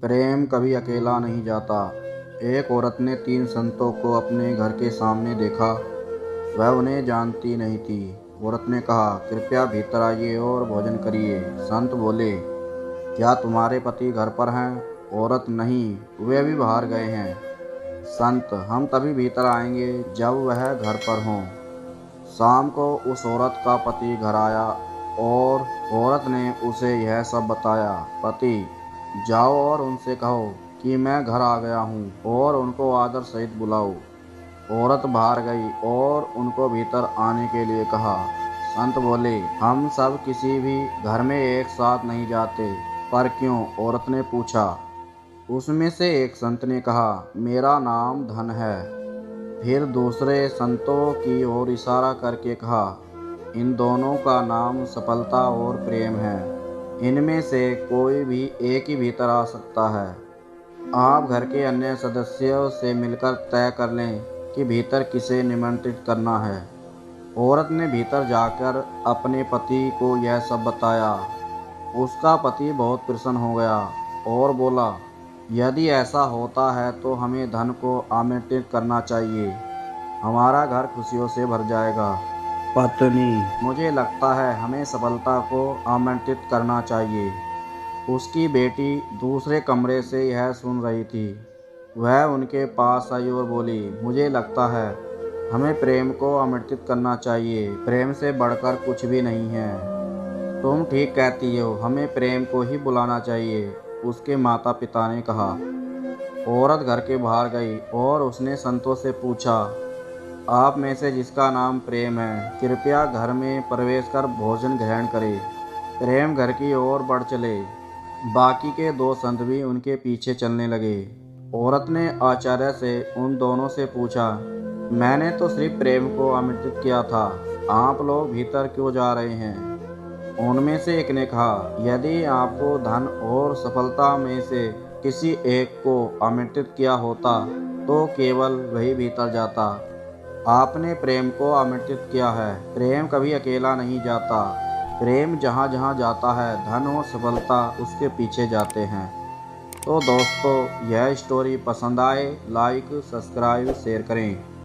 प्रेम कभी अकेला नहीं जाता। एक औरत ने 3 संतों को अपने घर के सामने देखा। वह उन्हें जानती नहीं थी। औरत ने कहा, कृपया भीतर आइए और भोजन करिए। संत बोले, क्या तुम्हारे पति घर पर हैं? औरत, नहीं, वे अभी बाहर गए हैं। संत, हम तभी भीतर आएंगे जब वह घर पर हों। शाम को उस औरत का पति घर आया और औरत ने उसे यह सब बताया। पति, जाओ और उनसे कहो कि मैं घर आ गया हूँ और उनको आदर सहित बुलाओ। औरत बाहर गई और उनको भीतर आने के लिए कहा। संत बोले, हम सब किसी भी घर में एक साथ नहीं जाते। पर क्यों? औरत ने पूछा। उसमें से एक संत ने कहा, मेरा नाम धन है। फिर दूसरे संतों की ओर इशारा करके कहा, इन दोनों का नाम सफलता और प्रेम है। इनमें से कोई भी एक ही भीतर आ सकता है। आप घर के अन्य सदस्यों से मिलकर तय कर लें कि भीतर किसे निमंत्रित करना है। औरत ने भीतर जाकर अपने पति को यह सब बताया। उसका पति बहुत प्रसन्न हो गया और बोला, यदि ऐसा होता है तो हमें धन को आमंत्रित करना चाहिए। हमारा घर खुशियों से भर जाएगा। पत्नी, मुझे लगता है हमें सफलता को आमंत्रित करना चाहिए। उसकी बेटी दूसरे कमरे से यह सुन रही थी। वह उनके पास आई और बोली, मुझे लगता है हमें प्रेम को आमंत्रित करना चाहिए। प्रेम से बढ़कर कुछ भी नहीं है। तुम ठीक कहती हो, हमें प्रेम को ही बुलाना चाहिए, उसके माता पिता ने कहा। औरत घर के बाहर गई और उसने संतों से पूछा, आप में से जिसका नाम प्रेम है, कृपया घर में प्रवेश कर भोजन ग्रहण करे। प्रेम घर की ओर बढ़ चले। बाकी के 2 संत भी उनके पीछे चलने लगे। औरत ने आश्चर्य से उन दोनों से पूछा, मैंने तो सिर्फ प्रेम को आमंत्रित किया था, आप लोग भीतर क्यों जा रहे हैं? उनमें से एक ने कहा, यदि आपको धन और सफलता में से किसी एक को आमंत्रित किया होता तो केवल वही भीतर जाता। आपने प्रेम को आमंत्रित किया है। प्रेम कभी अकेला नहीं जाता। प्रेम जहाँ जहाँ जाता है, धन और सफलता उसके पीछे जाते हैं। तो दोस्तों, यह स्टोरी पसंद आए लाइक, सब्सक्राइब, शेयर करें।